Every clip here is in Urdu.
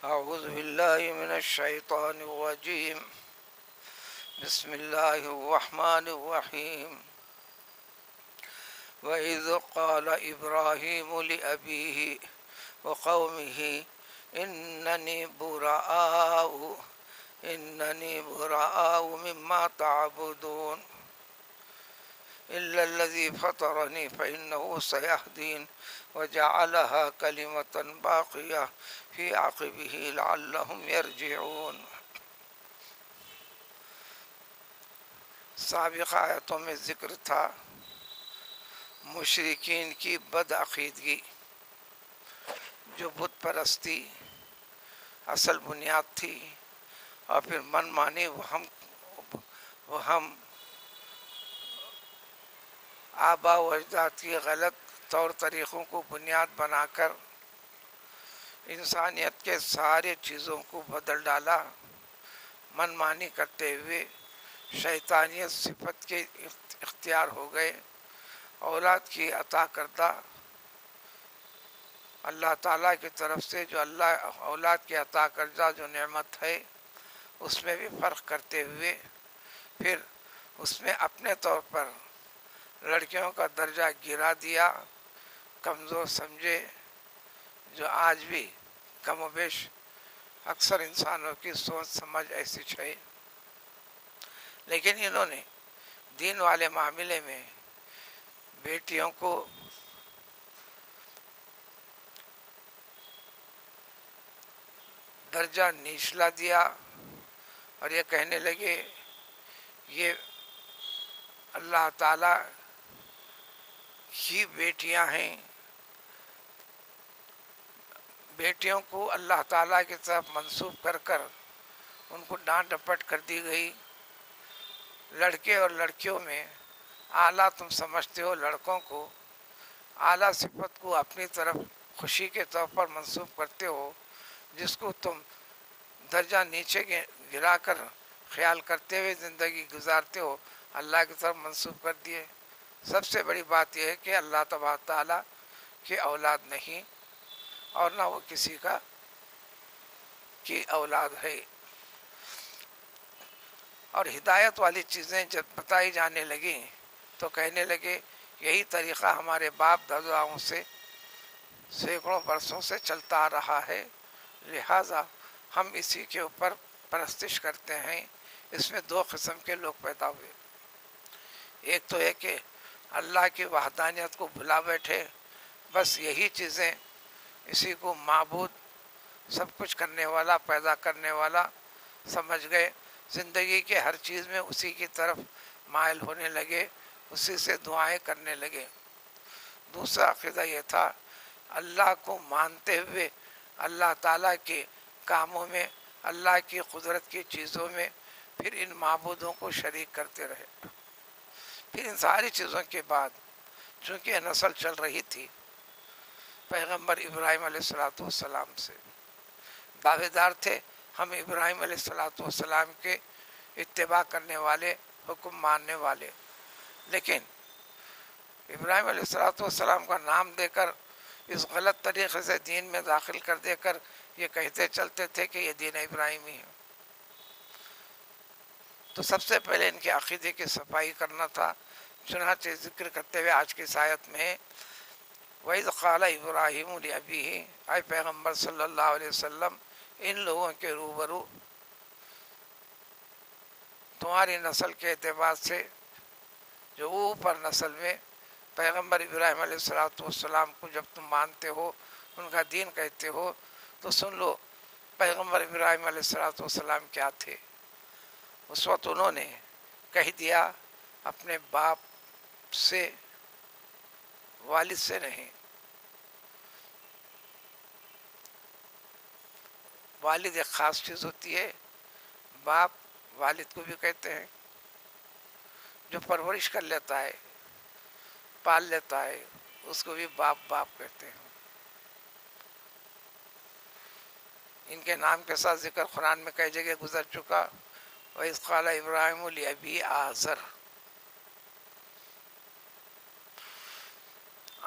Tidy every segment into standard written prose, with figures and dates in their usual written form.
أعوذ بالله من الشيطان الرجيم. بسم الله الرحمن الرحيم. وإذ قال إبراهيم لأبيه وقومه إنني براء مما تعبدون إلا الذي فطرني فإنه سيهدين وجعلها كلمة باقية في عقبه لعلهم يرجعون. سابقہ آیتوں میں ذکر تھا مشرکین کی بدعقیدگی، جو بت پرستی اصل بنیاد تھی، اور پھر من مانی وہم آبا و اجداد کی غلط طور طریقوں کو بنیاد بنا کر انسانیت کے سارے چیزوں کو بدل ڈالا، من مانی کرتے ہوئے شیطانیت صفت کے اختیار ہو گئے. اولاد کی عطا کردہ اللہ تعالیٰ کی طرف سے جو اللہ اولاد کی عطا کردہ جو نعمت ہے، اس میں بھی فرق کرتے ہوئے پھر اس میں اپنے طور پر لڑکیوں کا درجہ گرا دیا. کمزور سمجھے، جو آج بھی کم و بیش اکثر انسانوں کی سوچ سمجھ ایسی ہے. لیکن انہوں نے دین والے معاملے میں بیٹیوں کو درجہ نچلا دیا اور یہ کہنے لگے یہ اللہ تعالیٰ کی بیٹیاں ہیں. بیٹیوں کو اللہ تعالیٰ کی طرف منسوب کر کر ان کو ڈانٹ ڈپٹ کر دی گئی. لڑکے اور لڑکیوں میں اعلیٰ تم سمجھتے ہو لڑکوں کو، اعلیٰ صفت کو اپنی طرف خوشی کے طور پر منسوب کرتے ہو، جس کو تم درجہ نیچے گرا کر خیال کرتے ہوئے زندگی گزارتے ہو، اللہ کی طرف منسوب کر دیے. سب سے بڑی بات یہ ہے کہ اللہ تبارک تعالیٰ کی اولاد نہیں، اور نہ وہ کسی کی اولاد ہے. اور ہدایت والی چیزیں جب بتائی جانے لگیں تو کہنے لگے یہی طریقہ ہمارے باپ داداؤں سے سینکڑوں برسوں سے چلتا آ رہا ہے، لہٰذا ہم اسی کے اوپر پرستش کرتے ہیں. اس میں دو قسم کے لوگ پیدا ہوئے. ایک تو ہے کہ اللہ کی وحدانیت کو بھلا بیٹھے، بس یہی چیزیں اسی کو معبود، سب کچھ کرنے والا، پیدا کرنے والا سمجھ گئے. زندگی کے ہر چیز میں اسی کی طرف مائل ہونے لگے، اسی سے دعائیں کرنے لگے. دوسرا عقیدہ یہ تھا اللہ کو مانتے ہوئے اللہ تعالیٰ کے کاموں میں، اللہ کی قدرت کی چیزوں میں پھر ان معبودوں کو شریک کرتے رہے. پھر ان ساری چیزوں کے بعد چونکہ نسل چل رہی تھی، پیغمبر ابراہیم علیہ السلام سے دعوے دار تھے ہم ابراہیم علیہ السلام کے اتباع کرنے والے، حکم ماننے والے. لیکن ابراہیم علیہ السلام کا نام دے کر اس غلط طریقے سے دین میں داخل کر دے کر یہ کہتے چلتے تھے کہ یہ دین ابراہیمی ہے. تو سب سے پہلے ان کے عقیدے کی صفائی کرنا تھا. چنانچہ ذکر کرتے ہوئے آج کی آیت میں وَإِذْ قَالَ إِبْرَاهِيمُ لِأَبِيهِ، اے پیغمبر صلی اللہ علیہ وسلم ان لوگوں کے روبرو تمہاری نسل کے اعتبار سے جو اوپر نسل میں پیغمبر ابراہیم علیہ السلام کو جب تم مانتے ہو، ان کا دین کہتے ہو، تو سن لو پیغمبر ابراہیم علیہ السلام کیا تھے. اس وقت انہوں نے کہہ دیا اپنے باپ سے، والد سے نہیں. والد ایک خاص چیز ہوتی ہے، باپ والد کو بھی کہتے ہیں. جو پرورش کر لیتا ہے، پال لیتا ہے، اس کو بھی باپ کہتے ہیں. ان کے نام کے ساتھ ذکر قرآن میں کئی جگہ گزر چکا. وَإِذْ قَالَ إِبْرَاهِيمُ لِأَبِيهِ آزر.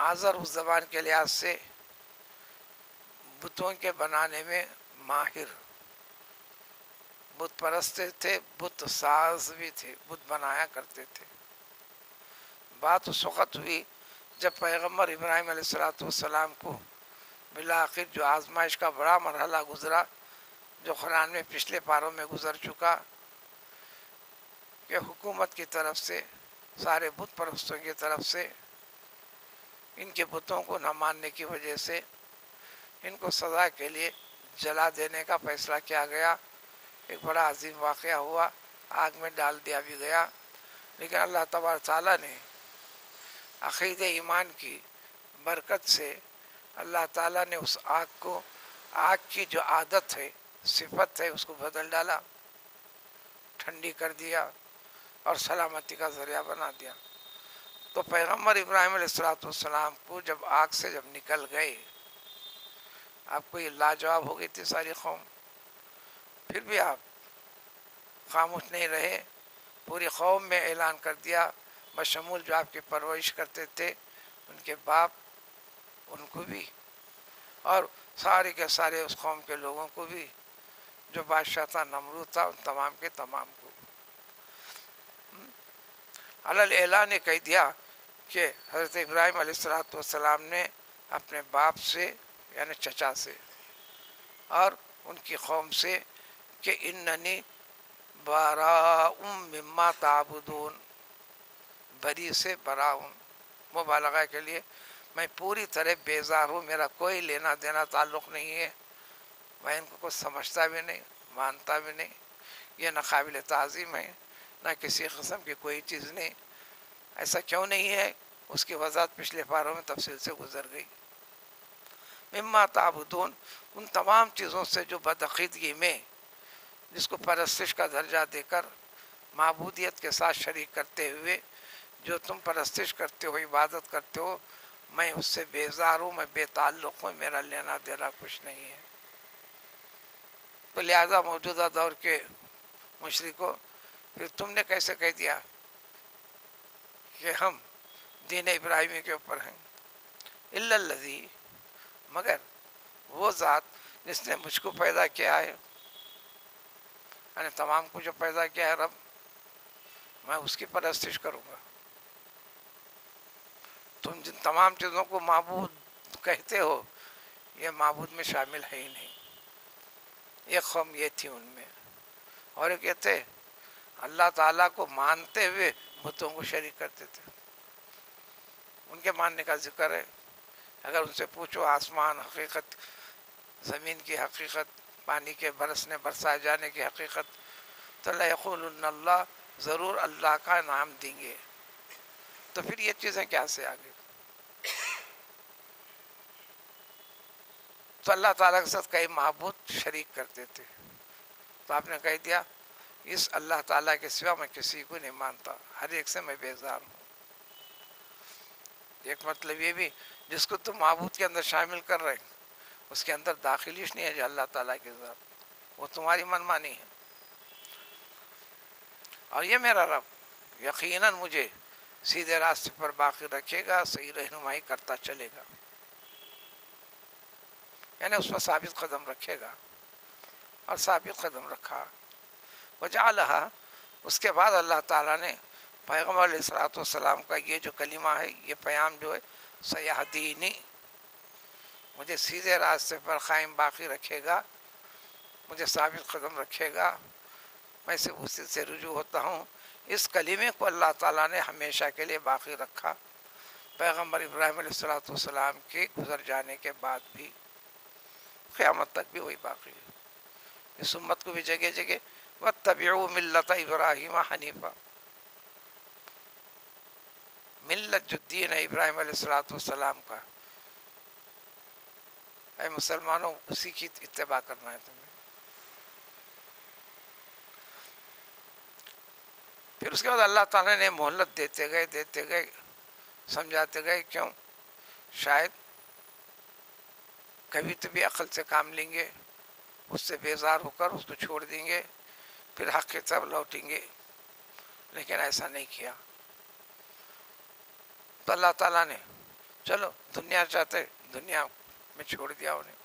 آزر اس زبان کے لحاظ سے بتوں کے بنانے میں ماہر بت پرست تھے، بت ساز بھی تھے، بت بنایا کرتے تھے۔ بات اس وقت ہوئی جب پیغمبر ابراہیم علیہ السلام کو بالآخر جو آزمائش کا بڑا مرحلہ گزرا، جو قرآن میں پچھلے پاروں میں گزر چکا، کہ حکومت کی طرف سے، سارے بت پرستوں کی طرف سے، ان کے بتوں کو نہ ماننے کی وجہ سے ان کو سزا کے لیے جلا دینے کا فیصلہ کیا گیا۔ ایک بڑا عظیم واقعہ ہوا، آگ میں ڈال دیا بھی گیا، لیکن اللہ تبارک تعالیٰ نے عقید ایمان کی برکت سے اللہ تعالیٰ نے اس آگ کو، آگ کی جو عادت ہے، صفت ہے، اس کو بدل ڈالا، ٹھنڈی کر دیا اور سلامتی کا ذریعہ بنا دیا۔ تو پیغمبر ابراہیم علیہ السلام کو جب آگ سے جب نکل گئے، آپ کو یہ لاجواب ہو گئی تھی ساری قوم، پھر بھی آپ خاموش نہیں رہے، پوری قوم میں اعلان کر دیا، بشمول جو آپ کی پرورش کرتے تھے، ان کے باپ، ان کو بھی، اور سارے کے سارے اس قوم کے لوگوں کو بھی، جو بادشاہ تھا نمرود تھا، ان تمام کے تمام کو علی اعلان نے کہہ دیا کہ حضرت ابراہیم علیہ السلام نے اپنے باپ سے، یعنی چچا سے اور ان کی قوم سے، کہ اننی براء مما تعبدون، بری سے برا ہوں، مبالغہ کے لیے میں پوری طرح بیزار ہوں، میرا کوئی لینا دینا تعلق نہیں ہے، میں ان کو کچھ سمجھتا بھی نہیں، مانتا بھی نہیں، یہ نہ قابل تعظیم ہے، نہ کسی قسم کی کوئی چیز نہیں۔ ایسا کیوں نہیں ہے؟ اس کی وضاحت پچھلے پاروں میں تفصیل سے گزر گئی۔ مما تعبدون، ان تمام چیزوں سے جو بدعقیدگی میں، جس کو پرستش کا درجہ دے کر معبودیت کے ساتھ شریک کرتے ہوئے جو تم پرستش کرتے ہو، عبادت کرتے ہو، میں اس سے بیزار ہوں، میں بے تعلق ہوں، میرا لینا دینا کچھ نہیں ہے۔ تو لہذا موجودہ دور کے مشرکوں، پھر تم نے کیسے کہہ دیا کہ ہم دین ابراہیمی کے اوپر ہیں؟ الا الذی، مگر وہ ذات جس نے مجھ کو پیدا کیا ہے، یعنی تمام کو جو پیدا کیا ہے رب، میں اس کی پرستش کروں گا۔ تم جن تمام چیزوں کو معبود کہتے ہو، یہ معبود میں شامل ہے ہی نہیں۔ ایک قوم یہ تھی ان میں، اور ایک یہ تھے اللہ تعالیٰ کو مانتے ہوئے بتوں کو شریک کرتے تھے۔ ان کے ماننے کا ذکر ہے، اگر ان سے پوچھو آسمان حقیقت، زمین کی حقیقت، پانی کے برسنے برسائے جانے کی حقیقت، تو لَيَقُولُنَّ اللہ، ضرور اللہ کا نام دیں گے۔ تو پھر یہ چیزیں کیا سے آگے؟ تو اللہ تعالیٰ کے ساتھ کئی معبود شریک کرتے تھے، تو آپ نے کہہ دیا اس اللہ تعالیٰ کے سوا میں کسی کو نہیں مانتا، ہر ایک سے میں بیزار ہوں۔ ایک مطلب یہ بھی، جس کو تم معبود کے اندر شامل کر رہے اس کے اندر داخلیش نہیں ہے جو اللہ تعالیٰ کے ذات، وہ تمہاری منمانی ہے۔ اور یہ میرا رب یقیناً مجھے سیدھے راستے پر باقی رکھے گا، صحیح رہنمائی کرتا چلے گا، یعنی اس پر ثابت قدم رکھے گا، اور ثابت قدم رکھا۔ وجعلها، اس کے بعد اللہ تعالیٰ نے پیغمبر علیہ السلام کا یہ جو کلمہ ہے، یہ پیام جو ہے، سیہدینی، مجھے سیدھے راستے پر قائم باقی رکھے گا، مجھے ثابت قدم رکھے گا، میں سے اسی سے رجوع ہوتا ہوں۔ اس کلمے کو اللہ تعالیٰ نے ہمیشہ کے لیے باقی رکھا، پیغمبر ابراہیم علیہ السلام کے گزر جانے کے بعد بھی، قیامت تک بھی وہی باقی ہے۔ اس امت کو بھی جگہ جگہ وَاتَّبِعُوا مِلَّةَ ابراہیم حنیفا، ملت جو دین ہے ابراہیم علیہ السلام کا، اے مسلمانوں اسی کی اتباع کرنا ہے تمہیں۔ پھر اس کے بعد اللہ تعالیٰ نے مہلت دیتے گئے سمجھاتے گئے، کیوں؟ شاید کبھی تو بھی عقل سے کام لیں گے، اس سے بیزار ہو کر اس کو چھوڑ دیں گے، پھر حق کی طرف لوٹیں گے، لیکن ایسا نہیں کیا۔ تو اللہ تعالیٰ نے چلو دنیا چاہتے، دنیا میں چھوڑ دیا انہیں،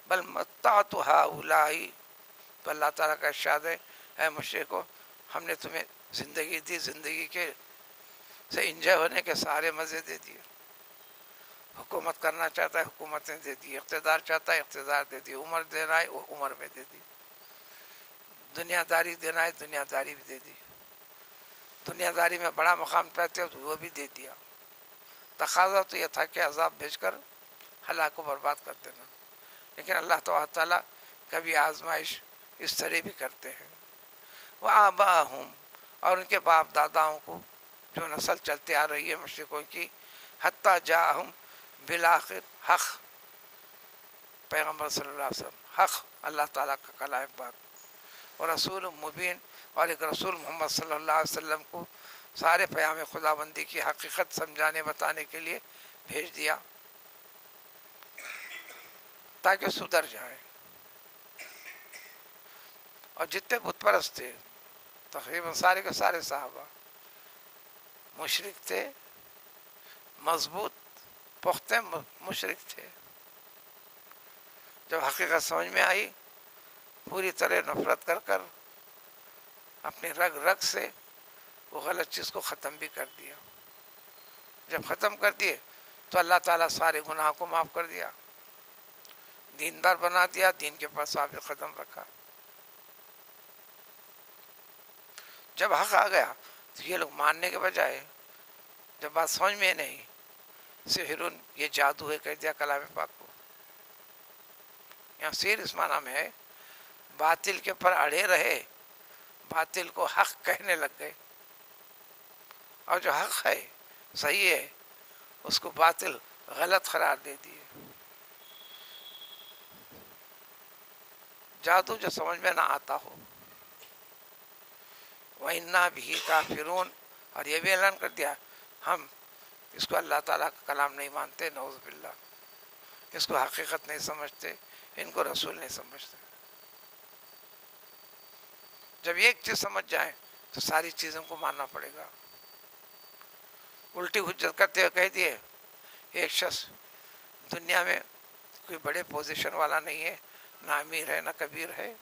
بل متعت ہؤلاء، تو اللہ تعالیٰ کا ارشاد ہے اے مشرکو، ہم نے تمہیں زندگی دی، زندگی کے سے انجوائے ہونے کے سارے مزے دے دیے. حکومت کرنا چاہتا ہے حکومتیں دے دی، اقتدار چاہتا ہے اقتدار دے دی، عمر دینا ہے وہ عمر میں دے دی، دنیا داری دینا ہے دنیا داری بھی دے دی، دنیا داری میں بڑا مقام پاتے ہو تو وہ بھی دے دیا. تقاضا تو یہ تھا کہ عذاب بھیج کر ہلاک کو برباد کر دینا، لیکن اللہ تعالیٰ کبھی آزمائش اس طرح بھی کرتے ہیں. وہ آباءہم، اور ان کے باپ داداؤں کو جو نسل چلتے آ رہی ہے مشرکوں کی، حتیٰ جاءہم بالآخر، حق پیغمبر صلی اللہ علیہ وسلم، حق اللہ تعالیٰ کا کلام پاک، اور رسول مبین، اور ایک رسول محمد صلی اللہ علیہ وسلم کو سارے پیام خدا بندی کی حقیقت سمجھانے بتانے کے لیے بھیج دیا تاکہ سدھر جائیں. اور جتنے بت پرست تھے تقریباً سارے کے سارے صحابہ مشرک تھے، مضبوط پختہ مشرک تھے. جب حقیقت سمجھ میں آئی پوری طرح نفرت کر کر اپنی رگ رگ سے وہ غلط چیز کو ختم بھی کر دیا. جب ختم کر دیے تو اللہ تعالیٰ سارے گناہ کو معاف کر دیا، دیندار بنا دیا، دین کے پاس ثابت قدم رکھا. جب حق آ گیا تو یہ لوگ ماننے کے بجائے جب بات سمجھ میں نہیں، سحرن، یہ جادو ہے کہہ دیا کلام پاک کو. یہاں سیر اس معنی میں ہے باطل کے پر اڑے رہے، باطل کو حق کہنے لگ گئے، اور جو حق ہے صحیح ہے اس کو باطل غلط قرار دے دیے. جادو جو سمجھ میں نہ آتا ہو. وَإِنَّا بِهِ كَافِرُونَ، اور یہ بھی اعلان کر دیا ہم اس کو اللہ تعالیٰ کا کلام نہیں مانتے، نعوذ باللہ، اس کو حقیقت نہیں سمجھتے، ان کو رسول نہیں سمجھتے. جب ایک چیز سمجھ جائیں تو ساری چیزوں کو ماننا پڑے گا. الٹی حجت کرتے ہوئے کہہ دیے ایک شخص دنیا میں کوئی بڑے پوزیشن والا نہیں ہے، نہ امیر ہے نہ کبیر ہے.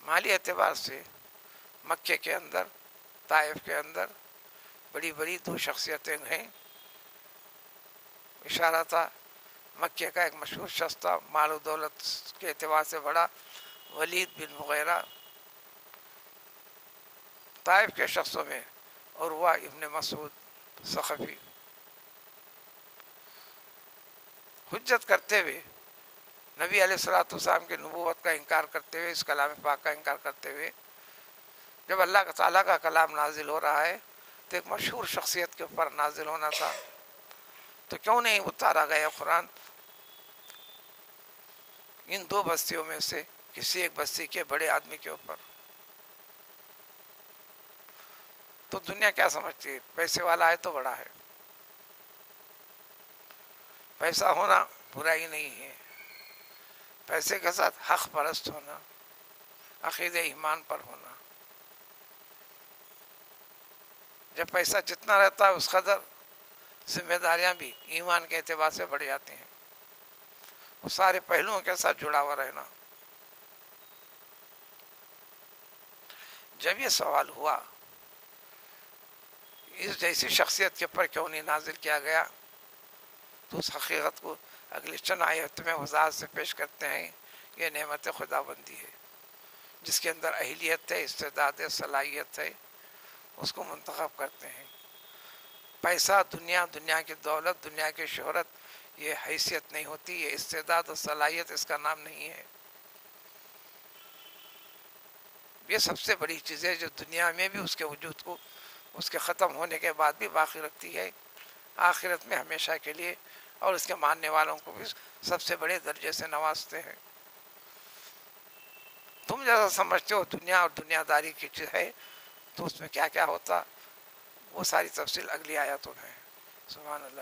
مالی اعتبار سے مکے کے اندر، طائف کے اندر بڑی بڑی دو شخصیتیں ہیں. اشارہ تھا مکے کا ایک مشہور شخص تھا، مال و دولت کے اعتبار سے بڑا، ولید بن مغیرہ. طائف کے شخصوں میں عروہ ابن مسعود ثقفی. حجت کرتے ہوئے نبی علیہ الصلوۃ والسلام کی نبوت کا انکار کرتے ہوئے، اس کلام پاک کا انکار کرتے ہوئے، جب اللہ تعالیٰ کا کلام نازل ہو رہا ہے تو ایک مشہور شخصیت کے اوپر نازل ہونا تھا، تو کیوں نہیں اتارا گیا قرآن ان دو بستیوں میں سے کسی ایک بستی کے بڑے آدمی کے اوپر؟ تو دنیا کیا سمجھتی ہے؟ پیسے والا ہے تو بڑا ہے. پیسہ ہونا برائی نہیں ہے، پیسے کے ساتھ حق پرست ہونا، عقیدہ ایمان پر ہونا. جب پیسہ جتنا رہتا ہے اس قدر ذمہ داریاں بھی ایمان کے اعتبار سے بڑھ جاتی ہیں. وہ سارے پہلوؤں کے ساتھ جڑا ہوا رہنا. جب یہ سوال ہوا اس جیسی شخصیت کے پر کیوں نہیں نازل کیا گیا، تو اس حقیقت کو اگلی چند آیت میں وضاحت سے پیش کرتے ہیں. یہ نعمت خدا بندی ہے جس کے اندر اہلیت ہے، استعداد ہے، صلاحیت ہے، اس کو منتخب کرتے ہیں. پیسہ، دنیا کی دولت، دنیا کی شہرت یہ حیثیت نہیں ہوتی، یہ استعداد اور صلاحیت اس کا نام نہیں ہے. یہ سب سے بڑی چیز ہے جو دنیا میں بھی اس کے وجود کو اس کے ختم ہونے کے بعد بھی باقی رکھتی ہے، آخرت میں ہمیشہ کے لیے، اور اس کے ماننے والوں کو بھی سب سے بڑے درجے سے نوازتے ہیں. تم جیسا سمجھتے ہو دنیا اور دنیا داری کی چیز ہے تو اس میں کیا کیا ہوتا، وہ ساری تفصیل اگلی آیاتوں میں ہے. سبحان اللہ.